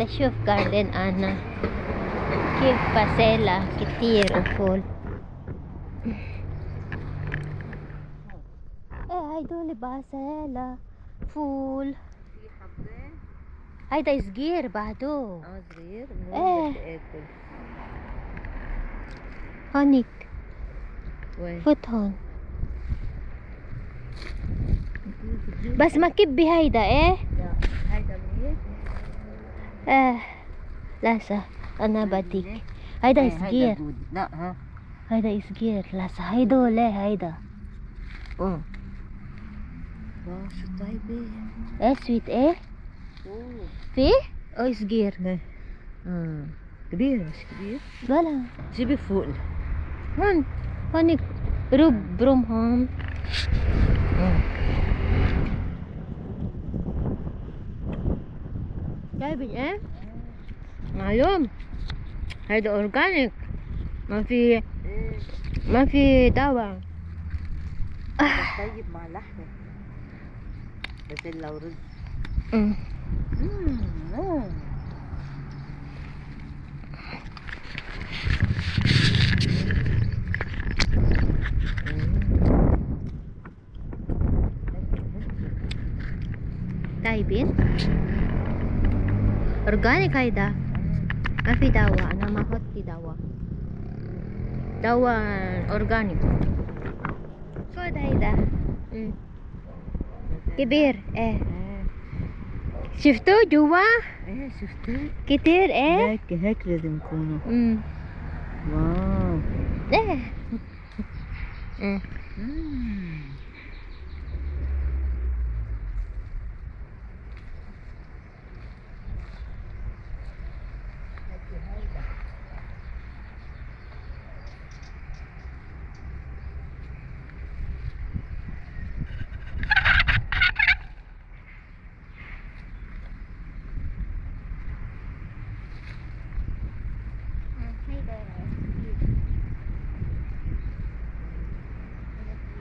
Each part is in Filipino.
تشوف جاردن أنا كيف بسيلة كتير وفول. ايه هيدول بسيلة فول. في حبة هيدا صغير بعده. صغير. ايه بدي اكل. هونيك وين؟ فوت هون. بس ما كبي هيدا. ايه لا هيدا منيح. ايه لسه انا بديك. هيدا صغير. لا ها هيدا صغير لسه. هيدول هيدا. اه شو طيبة. ايه سويت. ايه اوه في او صغير. ليه كبير مش كبير. بلا جيبي فوق. هون هونيك بروم هون. جايبين ايه معلوم. هيدا اورجانيك. ما في دواء. طيب مع لحمة بسلة ورز. أمم. طيبين اورجانيك. هيدا ما في دواء. انا ما اخذت دواء اورجانيك. خذ هيدا. كبير. ايه شفتوا جوا ايه شفتي كتير. ايه هيك لازم يكونوا. واو. ايه ايه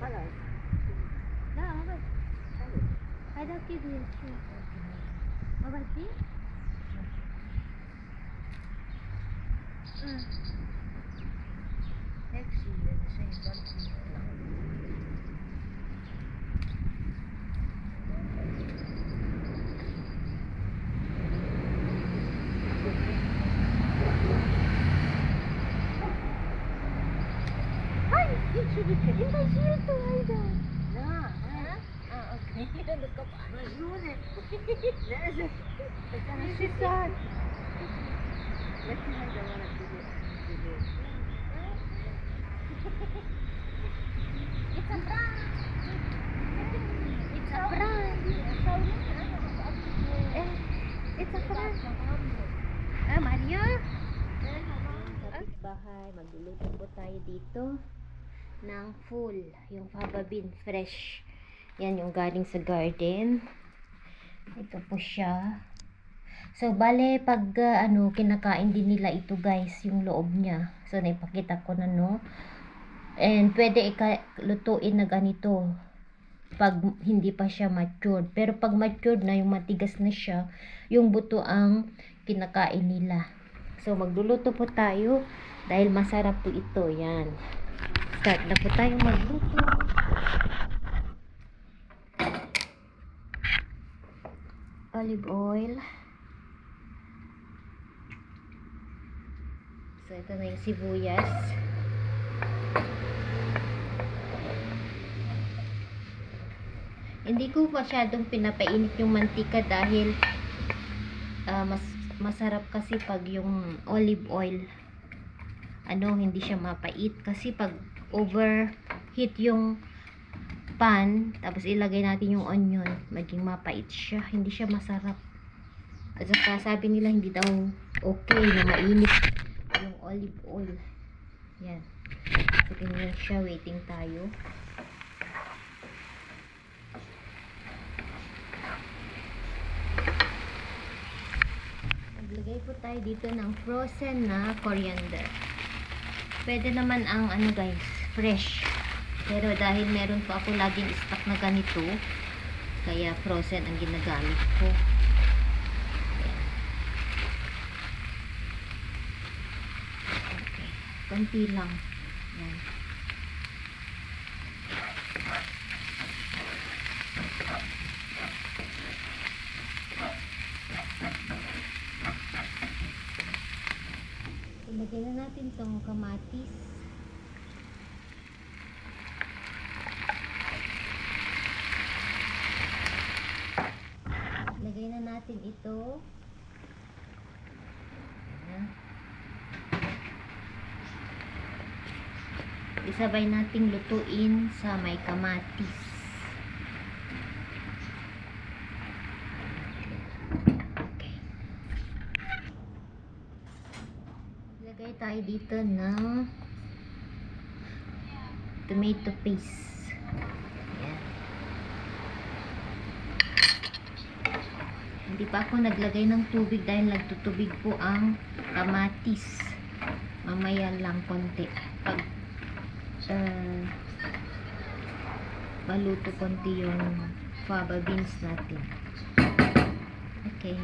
خلاص لا ما بس هذا كبير شوي. ما بدي. هيك شيء هاي شو بدك انت شيلته هيدا. لا اوكي مجنونة. لازم بس انا شو صار؟ لكن هيدا ورا كبير. It's a prank. It's a prank. It's a prank. Maria? Bahay, magluluto po tayo dito ng full, yung fava bean fresh. Yan yung galing sa garden. Ito po siya. So bale pag kinakain din nila ito guys, yung loob niya. So naipakita ko na no. And pwede lutuin na ganito pag hindi pa siya matured. Pero pag matured na, yung matigas na siya, yung buto ang kinakain nila. So magluluto po tayo dahil masarap po ito. Yan. Start na po tayo magluto. Olive oil. So ito na yung sibuyas. Hindi ko masyadong pinapainit yung mantika dahil masarap kasi pag yung olive oil hindi siya mapait, kasi pag overheat yung pan tapos ilagay natin yung onion, maging mapait siya, hindi siya masarap. At saka sabi nila hindi daw okay na mainit yung olive oil. Yan, so ganyan siya. Waiting tayo. Maglagay po tayo dito ng frozen na coriander. Pwede naman ang guys, fresh. Pero dahil meron pa ako laging stock na ganito, kaya frozen ang ginagamit ko. Ayan. konti lang. Yan. Ilagay na natin tong kamatis. Ilagay na natin ito. Ayan. Isabay nating lutuin sa may kamatis. Okay. Ilagay tayo dito ng tomato paste. Ayan. Hindi pa ako naglagay ng tubig dahil nagtutubig po ang kamatis. Mamaya lang konti. Pag maluto konti yung fava beans natin. Okay.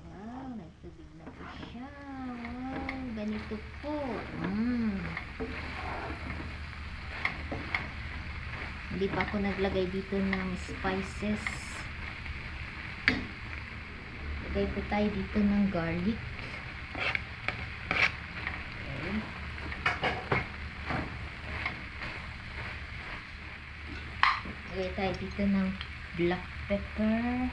Wow, nagtubig na po siya. Wow, ganito po. Hindi pa ako naglagay dito ng spices. Lagay po tayo dito ng garlic. Okay. Lagay tayo dito ng black pepper.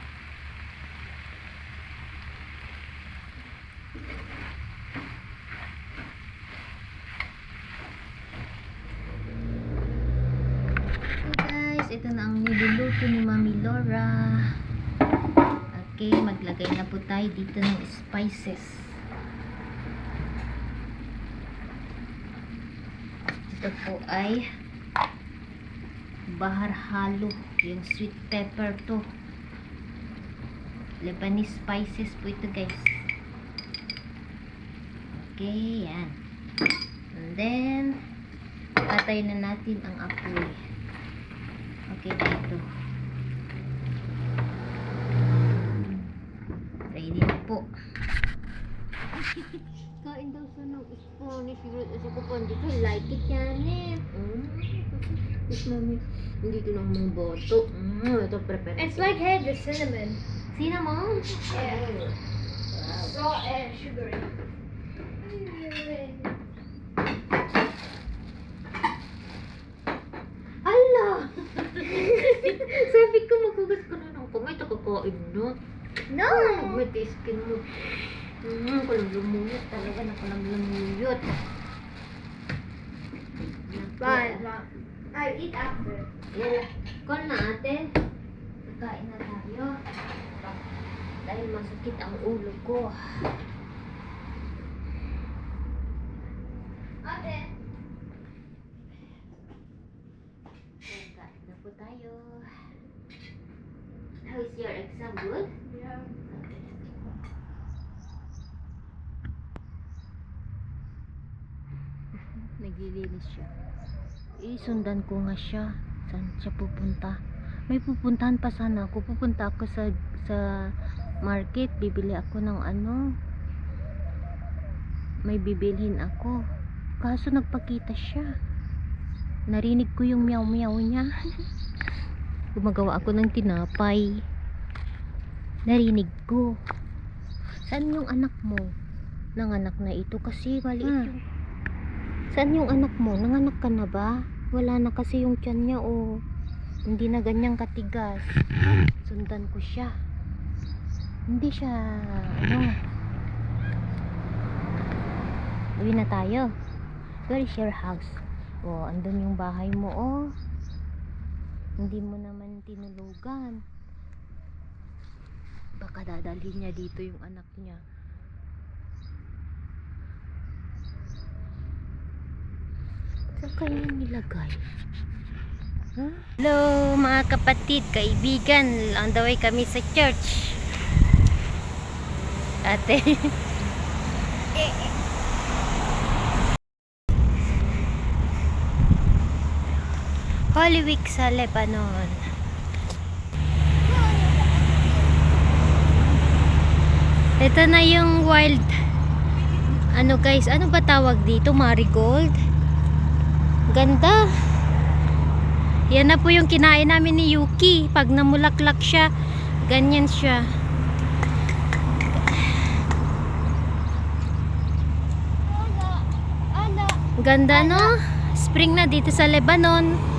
Ito na ang niluluto ni Mami Laura. Okay, maglagay na po tayo dito ng spices. Ito po ay bahar halo, yung sweet pepper to. Lebanese spices po ito, guys. Okay, yan. And then patay na natin ang apoy. Okay, dito. Ready na po. Kain daw sa ng Spanish. Kasi ko po, hindi ko like it yan eh. Yes, mami. Hindi ko lang mga boto. Ito prepare. It's like had the cinnamon. Cinnamon? Yeah. Wow. Salt and sugar. Ala! Sabi ko, maghugas ka na ng kamay. Kakain na. No! May skin mo. Kulang lumuyot. Talaga na kulang lumuyot. Fine. I eat after. Yan. Call na ate. Kakain na tayo. Dahil masakit ang ulo ko. Ate. Kakain na po tayo. How is your exam? Good? Yeah. Naglilinis siya. Isundan ko nga siya. Saan siya pupunta? May pupuntahan pa sana ako. Pupunta ako sa market. Bibili ako ng ano. May bibilhin ako. Kaso nagpakita siya. Narinig ko yung meow meow niya. Gumagawa ako ng tinapay. Narinig ko. Saan yung anak mo? Nanganak na ito kasi maliit yung... Saan yung anak mo? Nanganak ka na ba? Wala na kasi yung tiyan niya o hindi na ganyang katigas. Sundan ko siya. Hindi siya ano. Uwi na tayo. Where is your house? Oh, andun yung bahay mo oh. Hindi mo naman tinulugan. Baka dadalhin niya dito yung anak niya. Saan kaya nilagay? Huh? Hello mga kapatid, kaibigan. On the way kami sa church. Ate. Holy Week sa Lebanon. Ito na yung wild, ano guys, ano ba tawag dito? Marigold. Ganda. Yan na po yung kinain namin ni Yuki. Pag namulaklak siya, ganyan siya. Ganda no? Spring na dito sa Lebanon.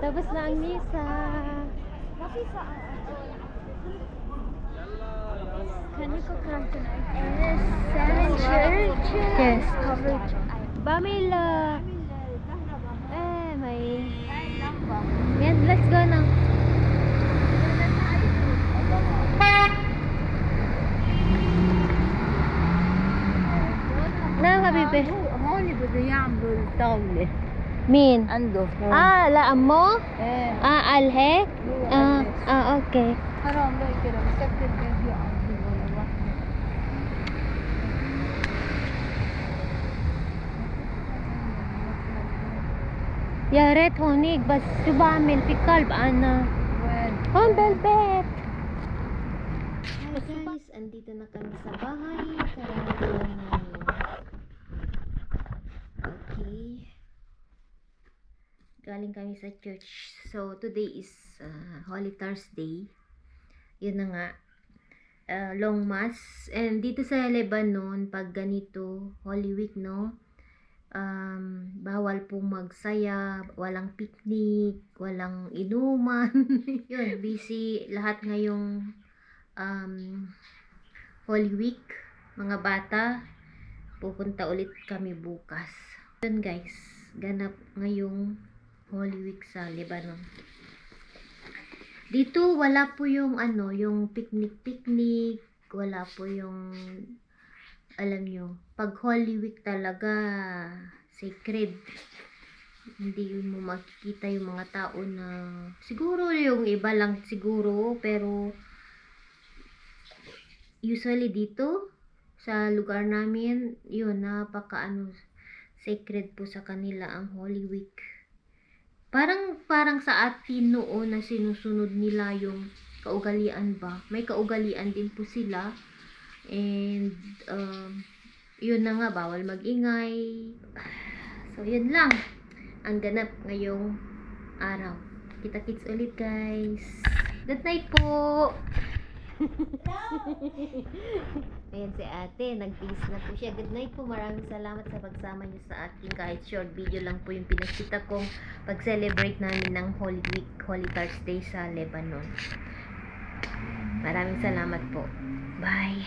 Tapos na ang misa. Can you go come tonight? Seven church. Yes. Coverage. Bamila. May... Yan, let's go now. Na, kabibe. هون بده يعمل طاولة Min. عنده لا أمه. ايه ألهيك. أوكي. حرام لا كده مسكت البيت يقعد ولا واحدة يا ريت هونيك بس شو بعمل في قلب أنا. وين؟ هون بالبيت. Hi guys, andito na kami sa bahay. Kararating lang namin. Okay. Galing kami sa church. So, today is Holy Thursday. Yun na nga. Long Mass. And dito sa Lebanon, pag ganito, Holy Week, no? bawal pong magsaya, walang picnic, walang inuman. Yun, busy lahat ngayong Holy Week. Mga bata, pupunta ulit kami bukas. Yun guys, ganap ngayong Holy Week sa Lebanon. Dito wala po yung yung picnic, wala po yung, alam nyo, pag Holy Week talaga sacred. Hindi mo makikita yung mga tao na, siguro yung iba lang siguro, pero usually dito sa lugar namin, yun, napaka sacred po sa kanila ang Holy Week. Parang sa atin noon na sinusunod nila yung kaugalian ba. May kaugalian din po sila. And yun na nga, bawal magingay. So yun lang ang ganap ngayong araw. Kita-kits ulit guys. Good night po. Ayan si ate, nag-peace na po siya. Good night po, maraming salamat sa pagsama niyo sa akin. Kahit short video lang po yung pinakita kong pag-celebrate namin ng Holy Week, Holy Thursday sa Lebanon. Maraming salamat po. Bye.